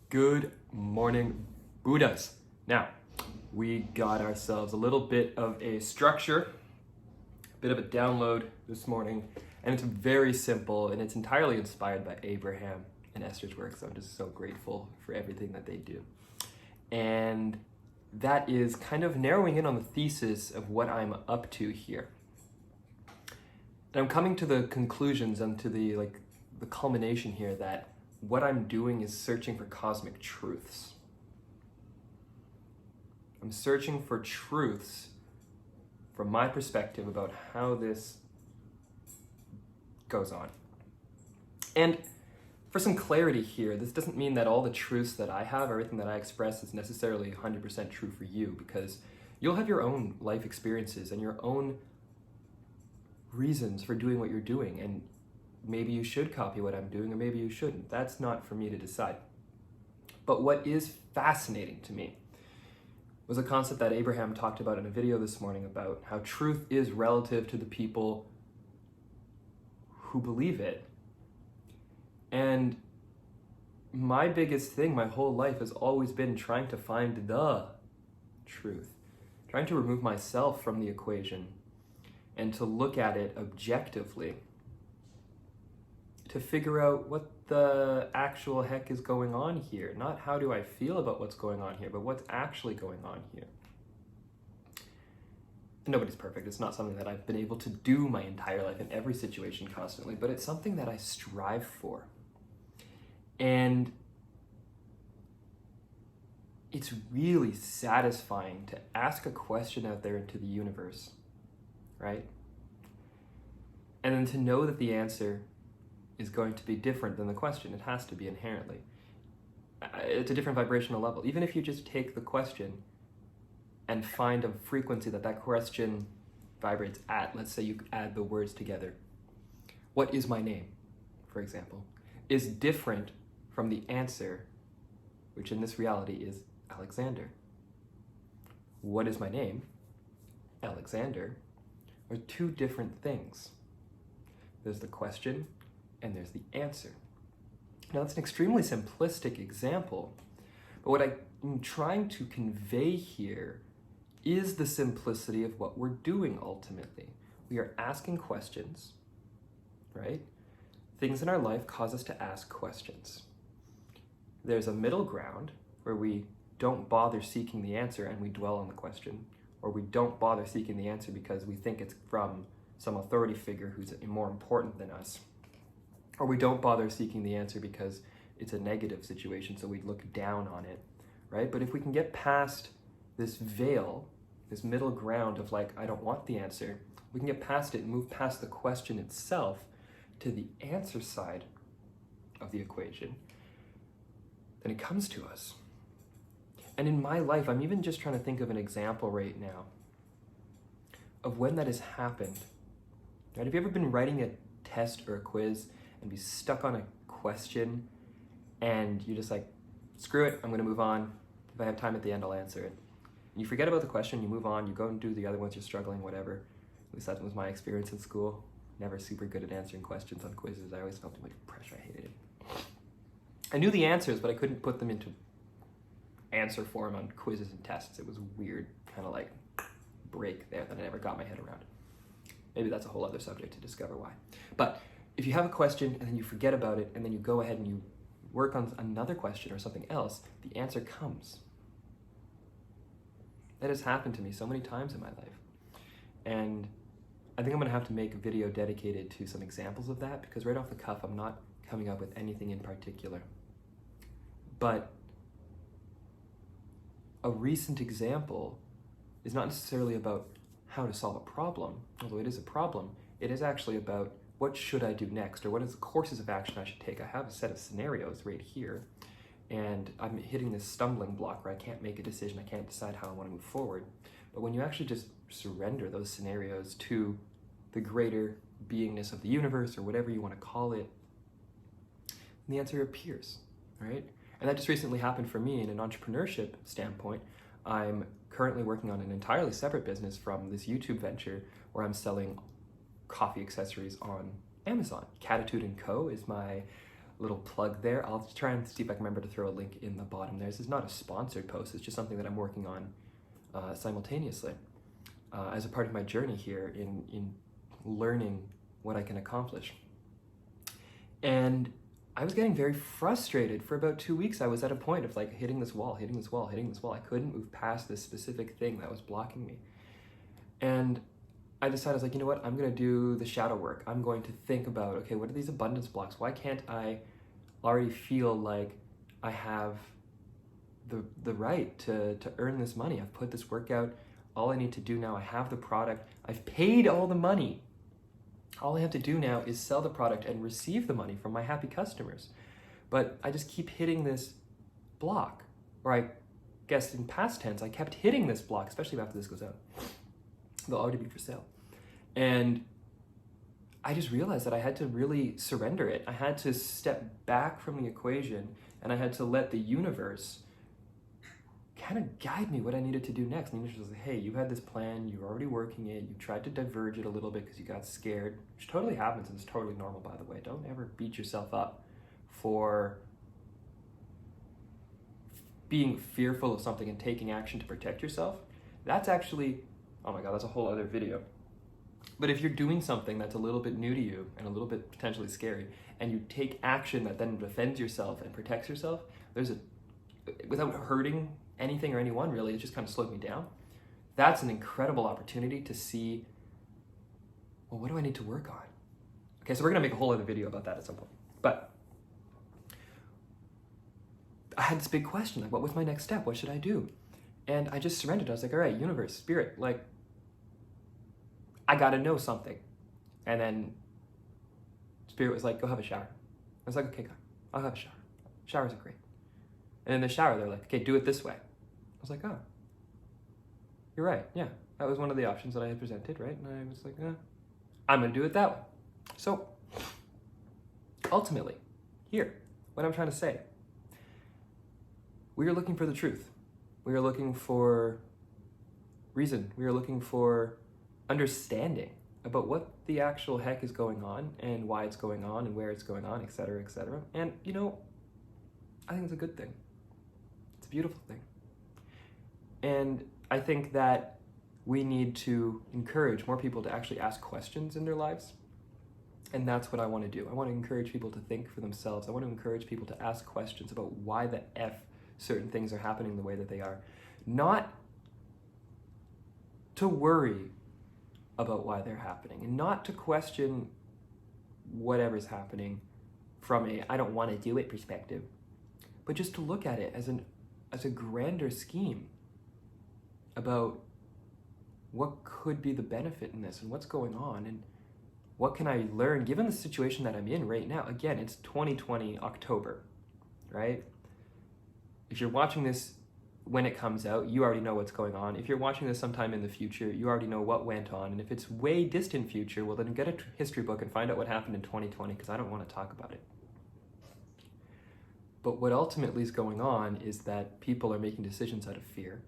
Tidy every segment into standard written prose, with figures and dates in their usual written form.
Good morning, Buddhas. Now, we got ourselves a little bit of a structure, a bit of a download this morning, and it's very simple, and it's entirely inspired by Abraham and Esther's work, so I'm just so grateful for everything that they do. And that is kind of narrowing in on the thesis of what I'm up to here. And I'm coming to the conclusions and to the culmination here that what I'm doing is searching for cosmic truths. I'm searching for truths from my perspective about how this goes on. And for some clarity here, this doesn't mean that all the truths that I have, everything that I express is necessarily 100% true for you, because you'll have your own life experiences and your own reasons for doing what you're doing, and maybe you should copy what I'm doing or maybe you shouldn't. That's not for me to decide. But what is fascinating to me was a concept that Abraham talked about in a video this morning about how truth is relative to the people who believe it. And my biggest thing my whole life has always been trying to find the truth, trying to remove myself from the equation and to look at it objectively, to figure out what the actual heck is going on here. Not how do I feel about what's going on here, but what's actually going on here. And nobody's perfect. It's not something that I've been able to do my entire life in every situation constantly, but it's something that I strive for. And it's really satisfying to ask a question out there into the universe, right? And then to know that the answer is going to be different than the question. It has to be inherently. It's a different vibrational level. Even if you just take the question and find a frequency that that question vibrates at, let's say you add the words together. What is my name, for example, is different from the answer, which in this reality is Alexander. What is my name, Alexander, are two different things. There's the question and there's the answer. Now, it's an extremely simplistic example, but what I'm trying to convey here is the simplicity of what we're doing ultimately. We are asking questions, right? Things in our life cause us to ask questions. There's a middle ground where we don't bother seeking the answer and we dwell on the question, or we don't bother seeking the answer because we think it's from some authority figure who's more important than us. Or we don't bother seeking the answer because it's a negative situation, so we look down on it, right? But if we can get past this veil, this middle ground of I don't want the answer, we can get past it and move past the question itself to the answer side of the equation, then it comes to us. And in my life, I'm even just trying to think of an example right now of when that has happened. Right? Have you ever been writing a test or a quiz and be stuck on a question and you're just screw it, I'm gonna move on. If I have time at the end, I'll answer it. And you forget about the question, you move on, you go and do the other ones you're struggling, whatever. At least that was my experience in school. Never super good at answering questions on quizzes. I always felt too much pressure, I hated it. I knew the answers, but I couldn't put them into answer form on quizzes and tests. It was weird, kind of break there that I never got my head around. Maybe that's a whole other subject to discover why. But if you have a question and then you forget about it and then you go ahead and you work on another question or something else, the answer comes. That has happened to me so many times in my life. And I think I'm gonna have to make a video dedicated to some examples of that, because right off the cuff, I'm not coming up with anything in particular. But a recent example is not necessarily about how to solve a problem, although it is a problem. It is actually about what should I do next, or what is the courses of action I should take. I have a set of scenarios right here, and I'm hitting this stumbling block where I can't make a decision, I can't decide how I want to move forward. But when you actually just surrender those scenarios to the greater beingness of the universe, or whatever you want to call it, the answer appears, right? And that just recently happened for me in an entrepreneurship standpoint. I'm currently working on an entirely separate business from this YouTube venture where I'm selling coffee accessories on Amazon. Catitude & Co. is my little plug there. I'll try and see if I can remember to throw a link in the bottom there. This is not a sponsored post, it's just something that I'm working on simultaneously as a part of my journey here in learning what I can accomplish. And I was getting very frustrated. For about 2 weeks, I was at a point of like hitting this wall. I couldn't move past this specific thing that was blocking me. And I decided, I was like, you know what? I'm going to do the shadow work. I'm going to think about, okay, what are these abundance blocks? Why can't I already feel like I have the right to earn this money? I've put this work out. All I need to do now, I have the product. I've paid all the money. All I have to do now is sell the product and receive the money from my happy customers. But I just keep hitting this block. Or I guess in past tense, I kept hitting this block, especially after this goes out. They'll already be for sale. And I just realized that I had to really surrender it. I had to step back from the equation and I had to let the universe kind of guide me what I needed to do next. And the universe was like, hey, you had this plan, you're already working it, you tried to diverge it a little bit because you got scared, which totally happens and it's totally normal, by the way. Don't ever beat yourself up for being fearful of something and taking action to protect yourself. That's actually, oh my God, that's a whole other video. But if you're doing something that's a little bit new to you and a little bit potentially scary, and you take action that then defends yourself and protects yourself, without hurting anything or anyone really, it just kind of slowed me down. That's an incredible opportunity to see, well, what do I need to work on? Okay, so we're gonna make a whole other video about that at some point. But I had this big question, like, what was my next step? What should I do? And I just surrendered. I was like, all right, universe, spirit, like, I gotta know something. And then spirit was like, go have a shower. I was like, okay, God, I'll have a shower. Showers are great. And in the shower, they're like, okay, do it this way. I was like, oh, you're right. Yeah, that was one of the options that I had presented, right? And I was like, I'm gonna do it that way. So ultimately, here, what I'm trying to say, we are looking for the truth. We are looking for reason. We are looking for understanding about what the actual heck is going on and why it's going on and where it's going on, et cetera, et cetera. And, you know, I think it's a good thing. It's a beautiful thing. And I think that we need to encourage more people to actually ask questions in their lives. And that's what I want to do. I want to encourage people to think for themselves. I want to encourage people to ask questions about why the F certain things are happening the way that they are. Not to worry about why they're happening, and not to question whatever's happening from a I don't want to do it perspective, but just to look at it as a grander scheme about what could be the benefit in this and what's going on and what can I learn given the situation that I'm in right now. Again, it's 2020 October, right? If you're watching this when it comes out, you already know what's going on. If you're watching this sometime in the future, you already know what went on. And if it's way distant future, well, then get a history book and find out what happened in 2020, because I don't want to talk about it. But what ultimately is going on is that people are making decisions out of fear.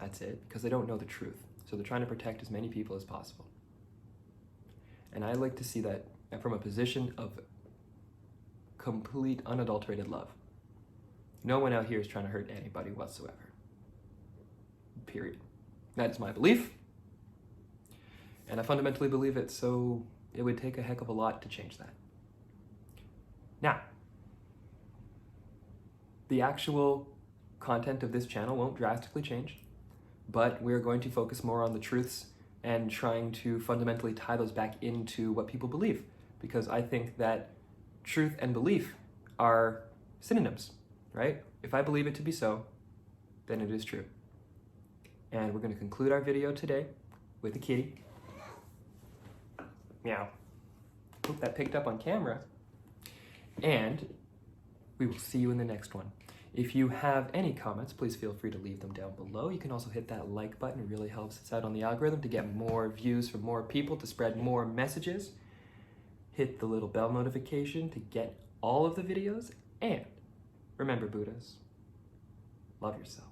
That's it, because they don't know the truth. So they're trying to protect as many people as possible. And I like to see that from a position of complete unadulterated love. No one out here is trying to hurt anybody whatsoever. Period. That is my belief. And I fundamentally believe it, so it would take a heck of a lot to change that. Now, the actual content of this channel won't drastically change, but we're going to focus more on the truths and trying to fundamentally tie those back into what people believe, because I think that truth and belief are synonyms. Right? If I believe it to be so, then it is true. And we're going to conclude our video today with a kitty. Meow. Hope that picked up on camera. And we will see you in the next one. If you have any comments, please feel free to leave them down below. You can also hit that like button. It really helps us out on the algorithm to get more views from more people, to spread more messages. Hit the little bell notification to get all of the videos. And remember, Buddhas, love yourself.